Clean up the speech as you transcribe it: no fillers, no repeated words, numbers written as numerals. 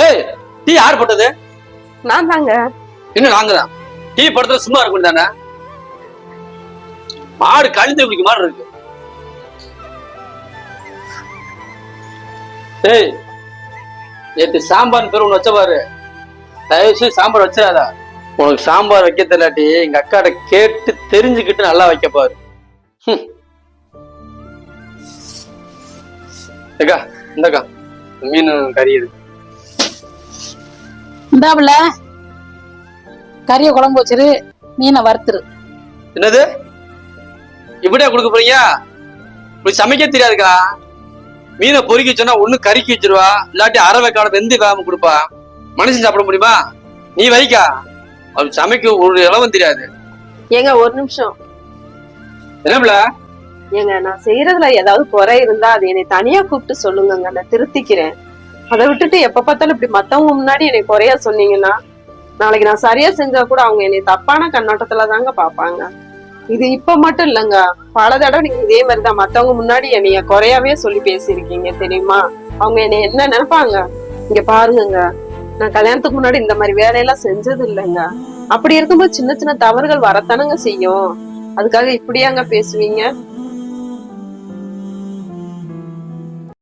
ஏய், டீ யார் போட்டது? நான் தாங்க. இன்னும் நாங்க தான். டீ போடுறது சும்மா இருக்கும் தானே? மாடு கழுத்து பிடிக்க மாதிரி இருக்கு. ஏய், நேற்று சாம்பார் பேர் ஒண்ணு வச்ச பாரு. தயவுசெய்து சாம்பார் வச்சிடாதா. உனக்கு சாம்பார் வைக்க தெரியலாட்டி எங்க அக்காட்ட கேட்டு தெரிஞ்சுக்கிட்டு நல்லா வைக்க பாரு. அக்கா இந்தக்கா மீன் கறி இருக்கு. இந்தாப்புல கறியை குழம்பு வச்சிரு, மீனை வறுத்துரு. என்னது இப்படியா கொடுக்க போறீங்க? இப்படி சமைக்க தெரியாதுக்கா. மீனை பொறுக்கி சொன்னா ஒண்ணு கறிக்கு வச்சிருவா, இல்லாட்டி அரை வைக்கான வெந்து வேகாம கொடுப்பா. மனுஷன் சாப்பிட முடியுமா? நீ வைக்கா. அது சமைக்க ஒரு இளவும் தெரியாது. ஏங்க ஒரு நிமிஷம். என்னப்ல? ஏங்க நான் செய்யறதுல ஏதாவது குறை இருந்தா அது என்னை தனியா கூப்பிட்டு சொல்லுங்க, நான் திருத்திக்கிறேன். அதை விட்டுட்டு எப்ப பார்த்தாலும் இப்படி மத்தவங்க முன்னாடி என்னை குறையா சொன்னீங்கன்னா நாளைக்கு நான் சரியா செஞ்சா கூட அவங்க என்னை தப்பான கண்ணோட்டத்துல தாங்க பாப்பாங்க. இது இப்ப மட்டும் இல்லைங்க, பல தடவை நீங்க இதே மாதிரிதான் மத்தவங்க முன்னாடி என்னைய குறையாவே சொல்லி பேசியிருக்கீங்க தெரியுமா? அவங்க என்னை என்ன நினைப்பாங்க? இங்க பாருங்க, நான் கல்யாணத்துக்கு முன்னாடி இந்த மாதிரி வேலையெல்லாம் செஞ்சது இல்லைங்க. அப்படி இருக்கும்போது சின்ன சின்ன தவறுகள் வரத்தானுங்க செய்யும். அதுக்காக இப்படியாங்க பேசுவீங்க?